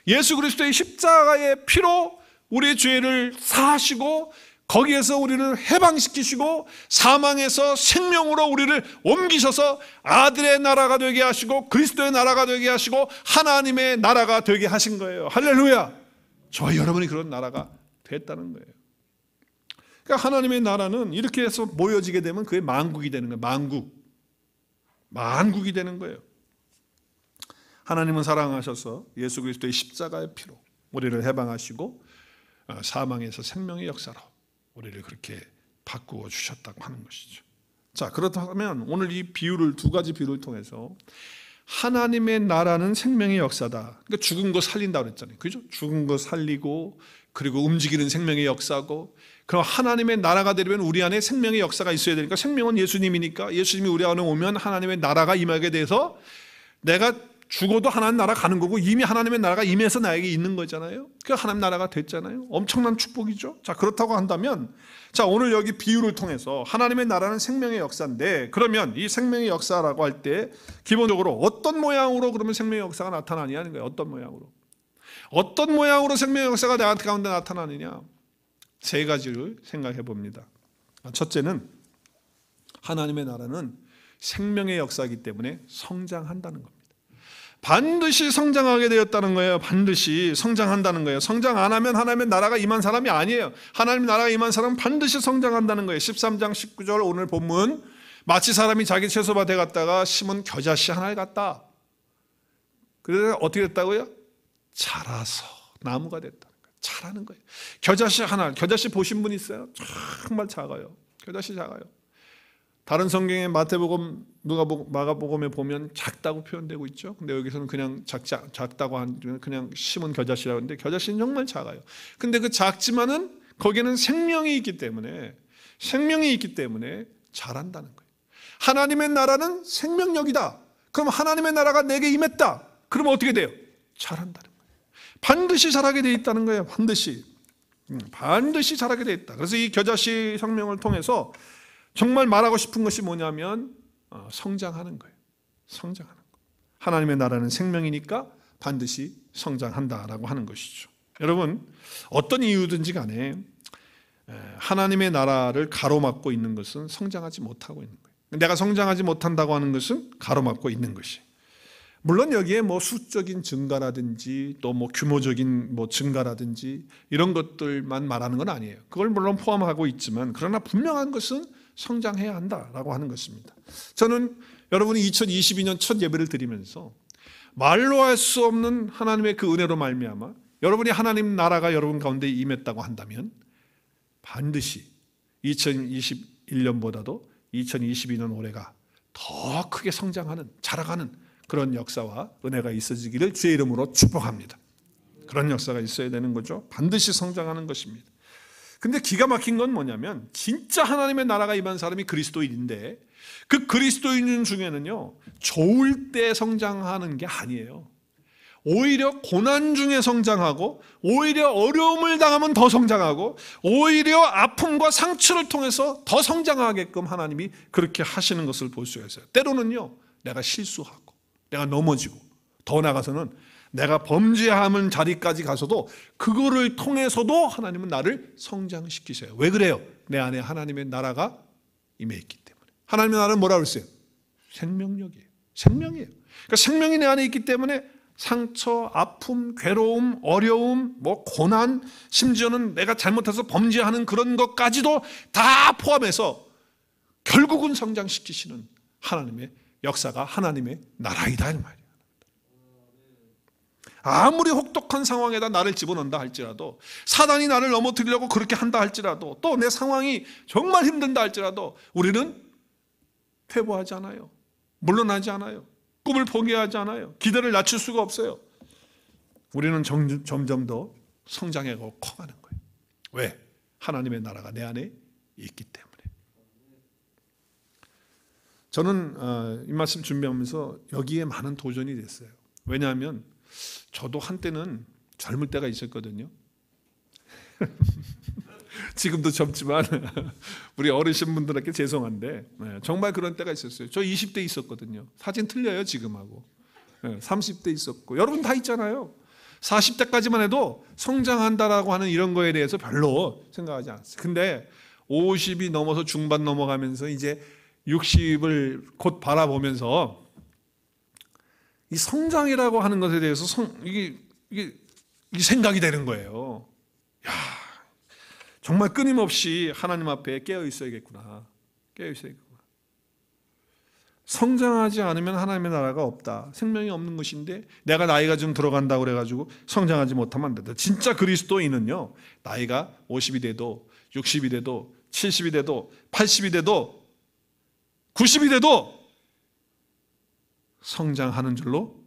예수 그리스도의 십자가의 피로 우리의 죄를 사하시고 거기에서 우리를 해방시키시고 사망에서 생명으로 우리를 옮기셔서 아들의 나라가 되게 하시고 그리스도의 나라가 되게 하시고 하나님의 나라가 되게 하신 거예요. 할렐루야! 저와 여러분이 그런 나라가 됐다는 거예요. 그러니까 하나님의 나라는 이렇게 해서 모여지게 되면 그게 만국이 되는 거예요. 만국이 되는 거예요. 하나님은 사랑하셔서 예수 그리스도의 십자가의 피로 우리를 해방하시고 사망에서 생명의 역사로 우리를 그렇게 바꾸어 주셨다고 하는 것이죠. 자, 그렇다면 오늘 이 비유를, 두 가지 비유를 통해서 하나님의 나라는 생명의 역사다. 그러니까 죽은 거 살린다고 그랬잖아요. 그죠? 죽은 거 살리고 그리고 움직이는 생명의 역사고, 그럼 하나님의 나라가 되려면 우리 안에 생명의 역사가 있어야 되니까, 생명은 예수님이니까 예수님이 우리 안에 오면 하나님의 나라가 임하게 돼서 내가 죽어도 하나님 나라 가는 거고 이미 하나님의 나라가 임해서 나에게 있는 거잖아요. 그 하나님 나라가 됐잖아요. 엄청난 축복이죠. 자, 그렇다고 한다면, 자, 오늘 여기 비유를 통해서 하나님의 나라는 생명의 역사인데, 그러면 이 생명의 역사라고 할 때 기본적으로 어떤 모양으로 그러면 생명의 역사가 나타나느냐는 거예요. 어떤 모양으로 생명의 역사가 내 가운데 나타나느냐? 세 가지를 생각해 봅니다. 첫째는 하나님의 나라는 생명의 역사이기 때문에 성장한다는 겁니다. 반드시 성장하게 되었다는 거예요. 반드시 성장한다는 거예요. 성장 안 하면 하나님의 나라가 임한 사람이 아니에요. 하나님의 나라가 임한 사람은 반드시 성장한다는 거예요. 13장 19절 오늘 본문, 마치 사람이 자기 채소밭에 갔다가 심은 겨자씨 하나를 갖다. 그래서 어떻게 됐다고요? 자라서 나무가 됐다는 거예요. 자라는 거예요. 겨자씨 하나, 겨자씨 보신 분 있어요? 정말 작아요. 겨자씨 작아요. 다른 성경에 마태복음, 누가복음, 마가복음에 보면 작다고 표현되고 있죠. 근데 여기서는 그냥 작다고 하는, 그냥 심은 겨자씨라고 하는데, 겨자씨는 정말 작아요. 근데 그 작지만은 거기에는 생명이 있기 때문에 자란다는 거예요. 하나님의 나라는 생명력이다. 그럼 하나님의 나라가 내게 임했다. 그러면 어떻게 돼요? 자란다는 거예요. 반드시 자라게 돼 있다는 거예요. 반드시 자라게 돼 있다. 그래서 이 겨자씨 성명을 통해서 정말 말하고 싶은 것이 뭐냐면 성장하는 거예요. 성장하는 거. 하나님의 나라는 생명이니까 반드시 성장한다라고 하는 것이죠. 여러분, 어떤 이유든지 간에 하나님의 나라를 가로막고 있는 것은 성장하지 못하고 있는 거예요. 내가 성장하지 못한다고 하는 것은 가로막고 있는 것이. 물론 여기에 뭐 수적인 증가라든지 또 뭐 규모적인 뭐 증가라든지 이런 것들만 말하는 건 아니에요. 그걸 물론 포함하고 있지만, 그러나 분명한 것은 성장해야 한다라고 하는 것입니다. 저는 여러분이 2022년 첫 예배를 드리면서 말로 할 수 없는 하나님의 그 은혜로 말미암아 여러분이 하나님 나라가 여러분 가운데 임했다고 한다면 반드시 2021년보다도 2022년 올해가 더 크게 성장하는, 자라가는 그런 역사와 은혜가 있어지기를 주의 이름으로 축복합니다. 그런 역사가 있어야 되는 거죠. 반드시 성장하는 것입니다. 근데 기가 막힌 건 뭐냐면, 진짜 하나님의 나라가 임한 사람이 그리스도인인데, 그 그리스도인 중에는요, 좋을 때 성장하는 게 아니에요. 오히려 고난 중에 성장하고, 오히려 어려움을 당하면 더 성장하고, 오히려 아픔과 상처를 통해서 더 성장하게끔 하나님이 그렇게 하시는 것을 볼 수가 있어요. 때로는요, 내가 실수하고 내가 넘어지고, 더 나아가서는 내가 범죄하는 자리까지 가서도 그거를 통해서도 하나님은 나를 성장시키셔요. 왜 그래요? 내 안에 하나님의 나라가 임해 있기 때문에. 하나님의 나라는 뭐라고 했어요? 생명력이에요. 생명이에요. 그러니까 생명이 내 안에 있기 때문에 상처, 아픔, 괴로움, 어려움, 뭐 고난, 심지어는 내가 잘못해서 범죄하는 그런 것까지도 다 포함해서 결국은 성장시키시는 하나님의 역사가 하나님의 나라이다 이 말이에요. 아무리 혹독한 상황에다 나를 집어넣는다 할지라도, 사단이 나를 넘어뜨리려고 그렇게 한다 할지라도, 또 내 상황이 정말 힘든다 할지라도 우리는 퇴보하지 않아요. 물러나지 않아요. 꿈을 포기하지 않아요. 기대를 낮출 수가 없어요. 우리는 점점 더 성장하고 커가는 거예요. 왜? 하나님의 나라가 내 안에 있기 때문에. 저는 이 말씀 준비하면서 여기에 많은 도전이 됐어요. 왜냐하면 저도 한때는 젊을 때가 있었거든요. 지금도 젊지만 우리 어르신분들에게 죄송한데 정말 그런 때가 있었어요. 저 20대 있었거든요. 사진 틀려요 지금하고. 30대 있었고, 여러분 다 있잖아요. 40대까지만 해도 성장한다라고 하는 이런 거에 대해서 별로 생각하지 않았어요. 근데 50이 넘어서 중반 넘어가면서 이제 60을 곧 바라보면서 이 성장이라고 하는 것에 대해서 이게 생각이 되는 거예요. 야, 정말 끊임없이 하나님 앞에 깨어 있어야겠구나. 깨어 있어야겠구나. 성장하지 않으면 하나님의 나라가 없다. 생명이 없는 것인데 내가 나이가 좀 들어간다고 그래가지고 성장하지 못하면 안 된다. 진짜 그리스도인은요, 나이가 50이 돼도 60이 돼도 70이 돼도 80이 돼도 90이 돼도 성장하는 줄로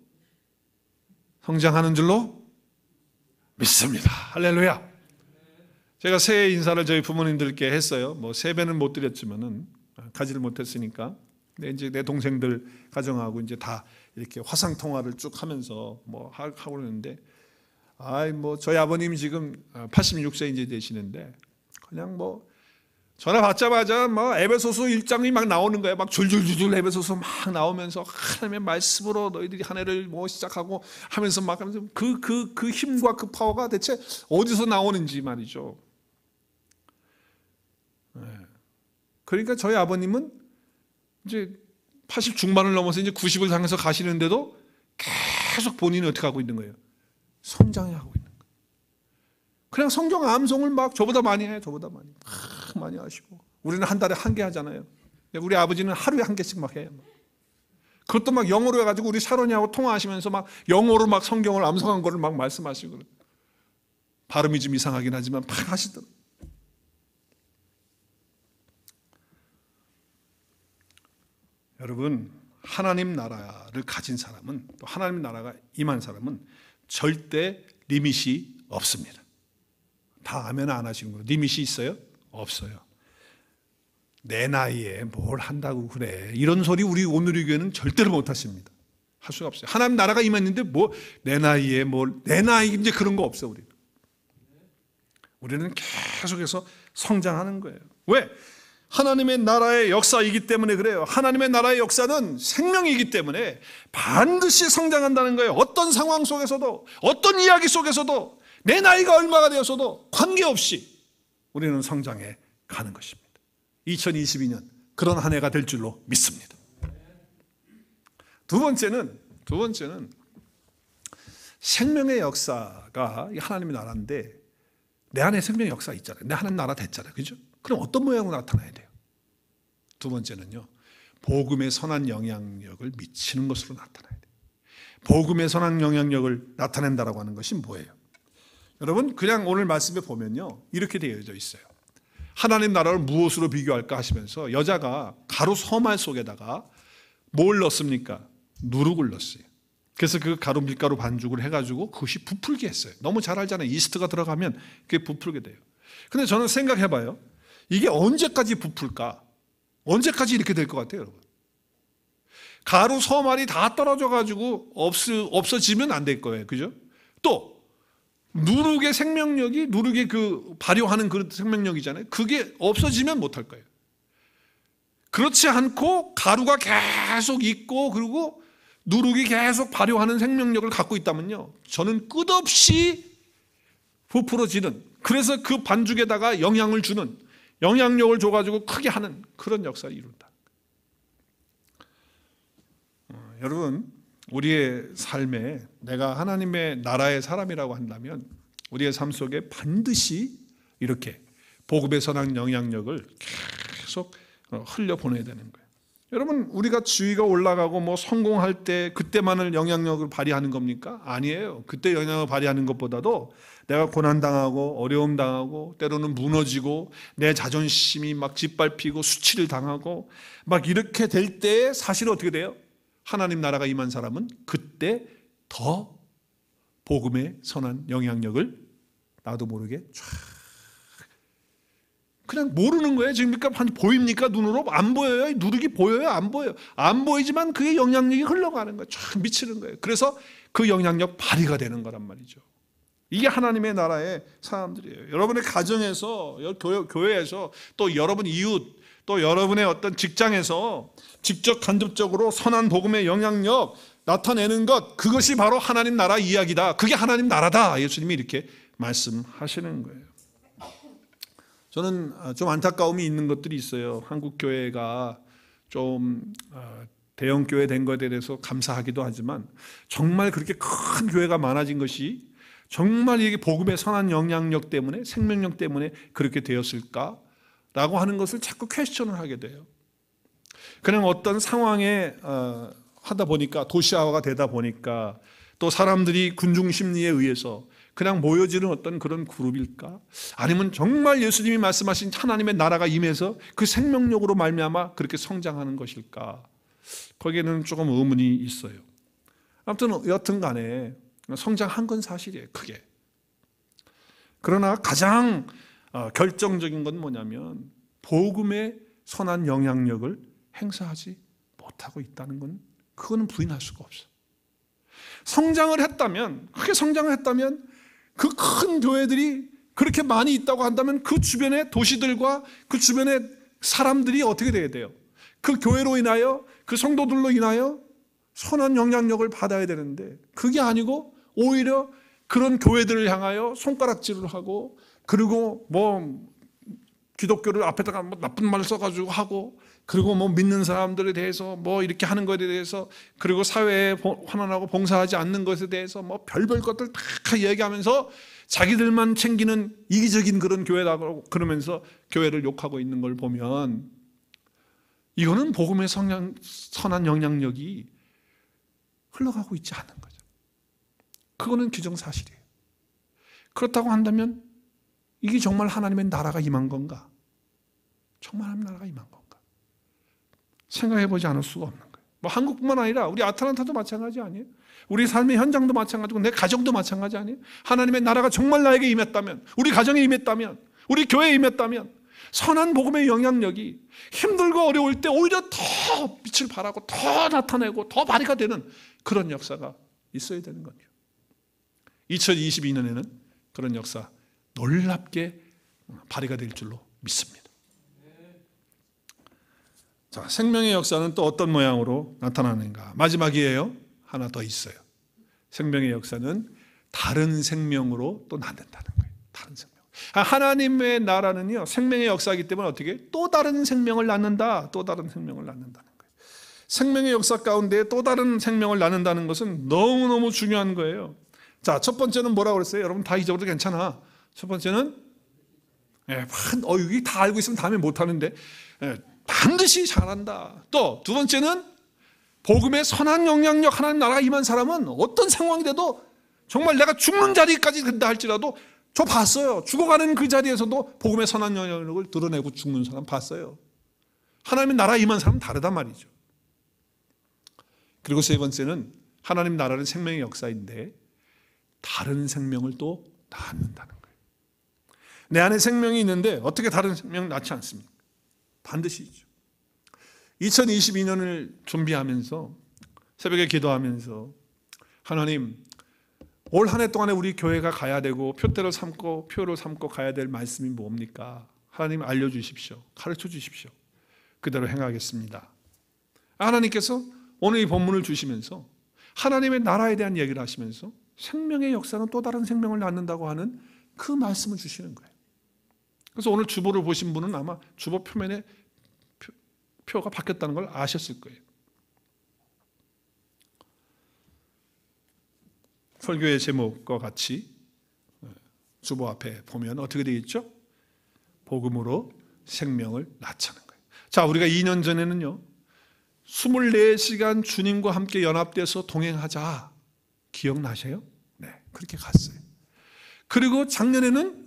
믿습니다. 할렐루야. 제가 새해 인사를 저희 부모님들께 했어요. 뭐 세배는 못 드렸지만은 가지를 못했으니까. 근데 이제 내 동생들 가정하고 이제 다 이렇게 화상 통화를 쭉 하면서 뭐 하고 그러는데, 뭐 저희 아버님 지금 86세 이제 되시는데 그냥 뭐 전화 받자마자 뭐 에베소서 1장이 막 나오는 거예요. 막 줄줄줄줄 에베소서 막 나오면서 하나님의 말씀으로 너희들이 한 해를 뭐 시작하고 하면서 막 하면서 그 힘과 그 파워가 대체 어디서 나오는지 말이죠. 그러니까 저희 아버님은 이제 80 중반을 넘어서 이제 90을 향해서 가시는데도 계속 본인이 어떻게 하고 있는 거예요? 성장해 하고 있는 거예요. 그냥 성경 암송을 막 저보다 많이 해, 저보다 많이 하시고. 우리는 한 달에 1개 하잖아요. 우리 아버지는 하루에 1개씩 막 해요. 그것도 막 영어로 해가지고 우리 샤론이하고 통화하시면서 막 영어로 막 성경을 암송한 거를 막 말씀하시고. 발음이 좀 이상하긴 하지만 막 하시더라고요. 여러분, 하나님 나라를 가진 사람은, 또 하나님 나라가 임한 사람은 절대 리밋이 없습니다. 다 아멘 안 하시는 거예요. 리밋이 있어요? 없어요. 내 나이에 뭘 한다고 그래, 이런 소리 우리 오늘의 교회는 절대로 못 하십니다. 할 수가 없어요. 하나님 나라가 임했는데 뭐 내 나이에 내 나이 이제 그런 거 없어요. 우리는 계속해서 성장하는 거예요. 왜? 하나님의 나라의 역사이기 때문에 그래요. 하나님의 나라의 역사는 생명이기 때문에 반드시 성장한다는 거예요. 어떤 상황 속에서도, 어떤 이야기 속에서도, 내 나이가 얼마가 되어서도 관계없이 우리는 성장해 가는 것입니다. 2022년 그런 한 해가 될 줄로 믿습니다. 두 번째는 생명의 역사가 하나님의 나라인데 내 안에 생명의 역사가 있잖아요. 내 하나님 나라 됐잖아요. 그죠? 그럼 어떤 모양으로 나타나야 돼요? 두 번째는요, 복음의 선한 영향력을 미치는 것으로 나타나야 돼요. 복음의 선한 영향력을 나타낸다라고 하는 것이 뭐예요? 여러분, 그냥 오늘 말씀에 보면요, 이렇게 되어져 있어요. 하나님 나라를 무엇으로 비교할까 하시면서 여자가 가루 서말 속에다가 뭘 넣습니까? 누룩을 넣었어요. 그래서 그 가루 밀가루 반죽을 해가지고 그것이 부풀게 했어요. 너무 잘 알잖아요. 이스트가 들어가면 그게 부풀게 돼요. 근데 저는 생각해봐요. 이게 언제까지 부풀까? 언제까지 이렇게 될 것 같아요, 여러분? 가루 서말이 다 떨어져가지고 없어지면 안 될 거예요. 그죠? 또 누룩의 생명력이, 누룩의 그 발효하는 그 생명력이잖아요. 그게 없어지면 못할 거예요. 그렇지 않고 가루가 계속 있고 그리고 누룩이 계속 발효하는 생명력을 갖고 있다면요, 저는 끝없이 부풀어지는, 그래서 그 반죽에다가 영향을 주는, 영향력을 줘가지고 크게 하는 그런 역사를 이룬다. 여러분, 우리의 삶에 내가 하나님의 나라의 사람이라고 한다면 우리의 삶 속에 반드시 이렇게 복음의 선한 영향력을 계속 흘려보내야 되는 거예요. 여러분, 우리가 지위가 올라가고 뭐 성공할 때 그때만을 영향력을 발휘하는 겁니까? 아니에요. 그때 영향을 발휘하는 것보다도 내가 고난당하고 어려움 당하고 때로는 무너지고 내 자존심이 막 짓밟히고 수치를 당하고 막 이렇게 될 때 사실 어떻게 돼요? 하나님 나라가 임한 사람은 그때 더 복음의 선한 영향력을 나도 모르게 쫙, 그냥 모르는 거예요. 지금 보입니까? 눈으로? 안 보여요? 누룩이 보여요? 안 보여요? 안 보이지만 그게 영향력이 흘러가는 거예요. 쫙 미치는 거예요. 그래서 그 영향력 발휘가 되는 거란 말이죠. 이게 하나님의 나라의 사람들이에요. 여러분의 가정에서, 교회에서, 또 여러분 이웃, 또 여러분의 어떤 직장에서 직접 간접적으로 선한 복음의 영향력 나타내는 것, 그것이 바로 하나님 나라 이야기다. 그게 하나님 나라다. 예수님이 이렇게 말씀하시는 거예요. 저는 좀 안타까움이 있는 것들이 있어요. 한국 교회가 좀 대형 교회 된 것에 대해서 감사하기도 하지만 정말 그렇게 큰 교회가 많아진 것이 정말 이게 복음의 선한 영향력 때문에, 생명력 때문에 그렇게 되었을까라고 하는 것을 자꾸 퀘스천을 하게 돼요. 그냥 어떤 상황에 하다 보니까, 도시화가 되다 보니까, 또 사람들이 군중 심리에 의해서 그냥 모여지는 어떤 그런 그룹일까? 아니면 정말 예수님이 말씀하신 하나님의 나라가 임해서 그 생명력으로 말미암아 그렇게 성장하는 것일까? 거기에는 조금 의문이 있어요. 아무튼 여튼 간에 성장한 건 사실이에요, 크게. 그러나 가장 결정적인 건 뭐냐면 복음의 선한 영향력을 행사하지 못하고 있다는 건, 그거는 부인할 수가 없어요. 성장을 했다면, 크게 성장을 했다면, 그 큰 교회들이 그렇게 많이 있다고 한다면 그 주변의 도시들과 그 주변의 사람들이 어떻게 돼야 돼요? 그 교회로 인하여, 그 성도들로 인하여 선한 영향력을 받아야 되는데 그게 아니고 오히려 그런 교회들을 향하여 손가락질을 하고, 그리고 뭐 기독교를 앞에다가 뭐 나쁜 말을 써가지고 하고, 그리고 뭐 믿는 사람들에 대해서 뭐 이렇게 하는 것에 대해서, 그리고 사회에 환원하고 봉사하지 않는 것에 대해서 뭐 별별 것들 다 얘기하면서 자기들만 챙기는 이기적인 그런 교회라고 그러면서 교회를 욕하고 있는 걸 보면, 이거는 복음의 선한 영향력이 흘러가고 있지 않은 거죠. 그거는 규정사실이에요. 그렇다고 한다면 이게 정말 하나님의 나라가 임한 건가? 정말 하나님의 나라가 임한 건가? 생각해보지 않을 수가 없는 거예요. 뭐 한국뿐만 아니라 우리 아틀란타도 마찬가지 아니에요? 우리 삶의 현장도 마찬가지고 내 가정도 마찬가지 아니에요? 하나님의 나라가 정말 나에게 임했다면, 우리 가정에 임했다면, 우리 교회에 임했다면 선한 복음의 영향력이 힘들고 어려울 때 오히려 더 빛을 발하고 더 나타내고 더 발휘가 되는 그런 역사가 있어야 되는 거죠. 2022년에는 그런 역사 놀랍게 발휘가 될 줄로 믿습니다. 자, 생명의 역사는 또 어떤 모양으로 나타나는가? 마지막이에요. 하나 더 있어요. 생명의 역사는 다른 생명으로 또 낳는다는 거예요. 다른 생명. 하나님의 나라는요, 생명의 역사이기 때문에 어떻게? 또 다른 생명을 낳는다. 또 다른 생명을 낳는다는 거예요. 생명의 역사 가운데 또 다른 생명을 낳는다는 것은 너무너무 중요한 거예요. 자, 첫 번째는 뭐라고 그랬어요? 여러분 다 잊어버려도 괜찮아. 첫 번째는 여기 다 알고 있으면 다음에 못하는데 반드시 잘한다. 또 두 번째는 복음의 선한 영향력, 하나님 나라가 임한 사람은 어떤 상황이 돼도 정말 내가 죽는 자리까지 된다 할지라도 저 봤어요. 죽어가는 그 자리에서도 복음의 선한 영향력을 드러내고 죽는 사람 봤어요. 하나님의 나라에 임한 사람은 다르단 말이죠. 그리고 세 번째는 하나님 나라는 생명의 역사인데 다른 생명을 또 낳는다는 거예요. 내 안에 생명이 있는데 어떻게 다른 생명을 낳지 않습니까? 반드시 있죠. 2022년을 준비하면서 새벽에 기도하면서 하나님, 올 한 해 동안에 우리 교회가 가야 되고 표를 삼고 가야 될 말씀이 뭡니까? 하나님 알려주십시오. 가르쳐 주십시오. 그대로 행하겠습니다. 하나님께서 오늘 이 본문을 주시면서 하나님의 나라에 대한 얘기를 하시면서 생명의 역사는 또 다른 생명을 낳는다고 하는 그 말씀을 주시는 거예요. 그래서 오늘 주보를 보신 분은 아마 주보 표면에 표가 바뀌었다는 걸 아셨을 거예요. 설교의 제목과 같이 주보 앞에 보면 어떻게 되겠죠? 복음으로 생명을 낳자는 거예요. 자, 우리가 2년 전에는요 24시간 주님과 함께 연합돼서 동행하자 기억나세요? 네, 그렇게 갔어요. 그리고 작년에는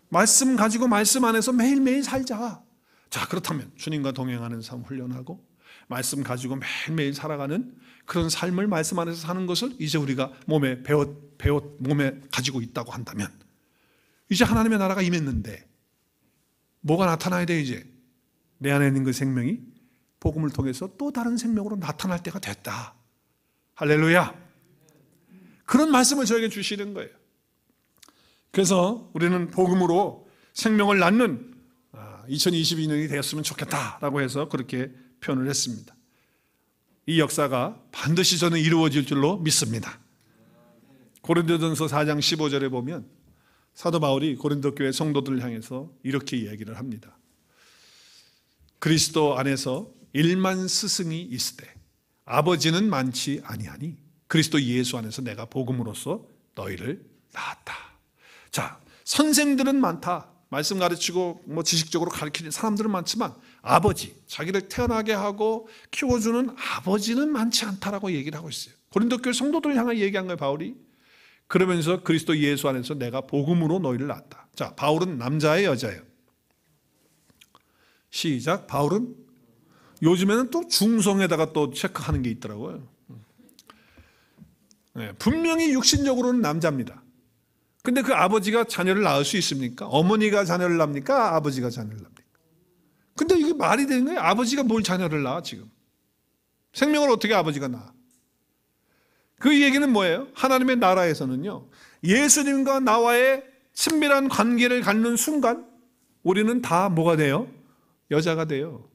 말씀 가지고 말씀 안에서 매일매일 살자. 자, 그렇다면 주님과 동행하는 삶 훈련하고 말씀 가지고 매일매일 살아가는 그런 삶을 말씀 안에서 사는 것을 이제 우리가 몸에 몸에 가지고 있다고 한다면 이제 하나님의 나라가 임했는데 뭐가 나타나야 돼? 이제 내 안에 있는 그 생명이 복음을 통해서 또 다른 생명으로 나타날 때가 됐다. 할렐루야. 그런 말씀을 저에게 주시는 거예요. 그래서 우리는 복음으로 생명을 낳는 2022년이 되었으면 좋겠다라고 해서 그렇게 표현을 했습니다. 이 역사가 반드시 저는 이루어질 줄로 믿습니다. 고린도전서 4장 15절에 보면 사도 바울이 고린도 교회 성도들을 향해서 이렇게 얘기를 합니다. 그리스도 안에서 1만 스승이 있으되 아버지는 많지 아니하니 그리스도 예수 안에서 내가 복음으로써 너희를 낳았다. 자, 선생들은 많다. 말씀 가르치고 뭐 지식적으로 가르치는 사람들은 많지만 아버지, 자기를 태어나게 하고 키워주는 아버지는 많지 않다라고 얘기를 하고 있어요. 고린도 교회 성도들을 향해 얘기한 거예요, 바울이. 그러면서 그리스도 예수 안에서 내가 복음으로 너희를 낳았다. 자, 바울은 남자예요, 여자예요? 시작. 바울은 요즘에는 또 중성에다가 또 체크하는 게 있더라고요. 네, 분명히 육신적으로는 남자입니다. 근데 그 아버지가 자녀를 낳을 수 있습니까? 어머니가 자녀를 낳습니까? 아버지가 자녀를 낳습니까? 근데 이게 말이 되는 거예요? 아버지가 뭘 자녀를 낳아 지금? 생명을 어떻게 아버지가 낳아? 그 얘기는 뭐예요? 하나님의 나라에서는요 예수님과 나와의 친밀한 관계를 갖는 순간 우리는 다 뭐가 돼요? 여자가 돼요.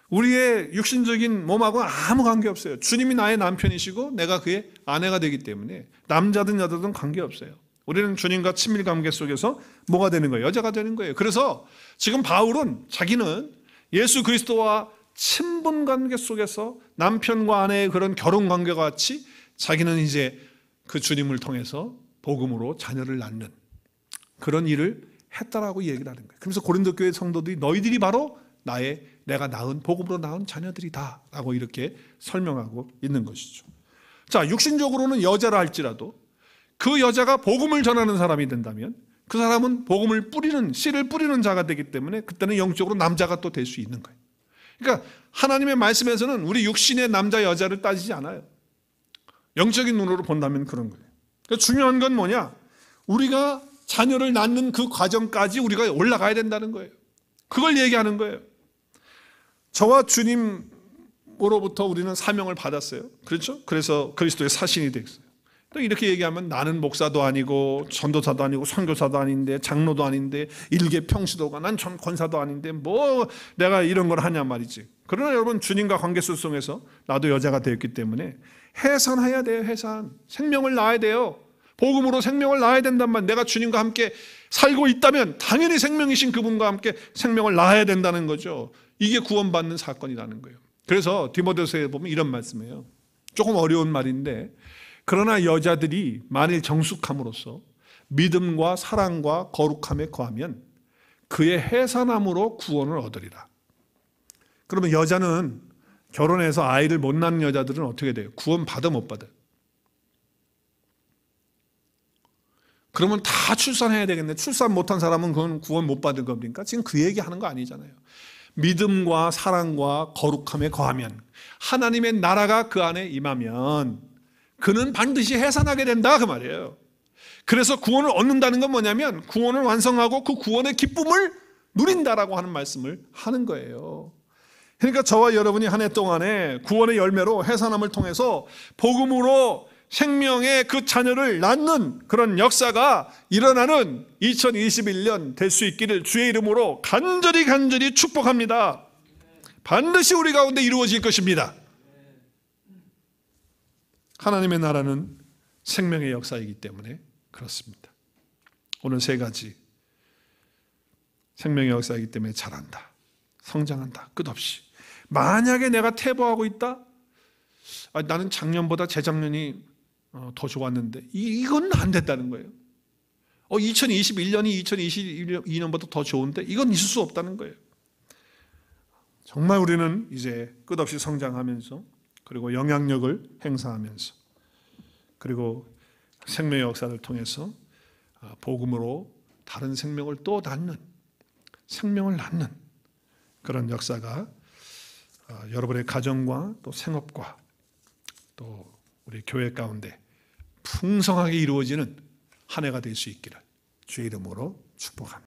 우리의 육신적인 몸하고는 아무 관계없어요. 주님이 나의 남편이시고 내가 그의 아내가 되기 때문에 남자든 여자든 관계없어요. 우리는 주님과 친밀 관계 속에서 뭐가 되는 거예요? 여자가 되는 거예요. 그래서 지금 바울은 자기는 예수 그리스도와 친분 관계 속에서 남편과 아내의 그런 결혼 관계와 같이 자기는 이제 그 주님을 통해서 복음으로 자녀를 낳는 그런 일을 했다라고 얘기를 하는 거예요. 그래서 고린도 교회 성도들이 너희들이 바로 내가 낳은 복음으로 낳은 자녀들이다 라고 이렇게 설명하고 있는 것이죠. 자, 육신적으로는 여자라 할지라도 그 여자가 복음을 전하는 사람이 된다면 그 사람은 복음을 뿌리는, 씨를 뿌리는 자가 되기 때문에 그때는 영적으로 남자가 또 될 수 있는 거예요. 그러니까 하나님의 말씀에서는 우리 육신의 남자 여자를 따지지 않아요. 영적인 눈으로 본다면 그런 거예요. 그러니까 중요한 건 뭐냐? 우리가 자녀를 낳는 그 과정까지 우리가 올라가야 된다는 거예요. 그걸 얘기하는 거예요. 저와 주님으로부터 우리는 사명을 받았어요. 그렇죠? 그래서 그리스도의 사신이 됐어요. 또 이렇게 얘기하면 나는 목사도 아니고 전도사도 아니고 선교사도 아닌데 장로도 아닌데 일개 평시도가 난 전 권사도 아닌데 뭐 내가 이런 걸 하냐 말이지. 그러나 여러분 주님과 관계 속에서 나도 여자가 되었기 때문에 해산해야 돼요. 해산. 생명을 낳아야 돼요. 복음으로 생명을 낳아야 된단 말. 내가 주님과 함께 살고 있다면 당연히 생명이신 그분과 함께 생명을 낳아야 된다는 거죠. 이게 구원받는 사건이라는 거예요. 그래서 디모데서에 보면 이런 말씀이에요. 조금 어려운 말인데 그러나 여자들이 만일 정숙함으로써 믿음과 사랑과 거룩함에 거하면 그의 해산함으로 구원을 얻으리라. 그러면 여자는 결혼해서 아이를 못 낳는 여자들은 어떻게 돼요? 구원 받아 못 받아요? 그러면 다 출산해야 되겠네. 출산 못한 사람은 그건 구원 못 받을 겁니까? 지금 그 얘기하는 거 아니잖아요. 믿음과 사랑과 거룩함에 거하면 하나님의 나라가 그 안에 임하면 그는 반드시 해산하게 된다 그 말이에요. 그래서 구원을 얻는다는 건 뭐냐면 구원을 완성하고 그 구원의 기쁨을 누린다라고 하는 말씀을 하는 거예요. 그러니까 저와 여러분이 한 해 동안에 구원의 열매로 해산함을 통해서 복음으로 생명의 그 자녀를 낳는 그런 역사가 일어나는 2021년 될 수 있기를 주의 이름으로 간절히 축복합니다. 반드시 우리 가운데 이루어질 것입니다. 하나님의 나라는 생명의 역사이기 때문에 그렇습니다. 오늘 세 가지. 생명의 역사이기 때문에 자란다, 성장한다, 끝없이. 만약에 내가 퇴보하고 있다? 나는 작년보다 재작년이 더 좋았는데 이건 안 됐다는 거예요. 2021년이 2022년보다 더 좋은데 이건 있을 수 없다는 거예요. 정말 우리는 이제 끝없이 성장하면서 그리고 영향력을 행사하면서 그리고 생명의 역사를 통해서 복음으로 다른 생명을 또 낳는, 생명을 낳는 그런 역사가 여러분의 가정과 또 생업과 또 우리 교회 가운데 풍성하게 이루어지는 한 해가 될 수 있기를 주의 이름으로 축복합니다.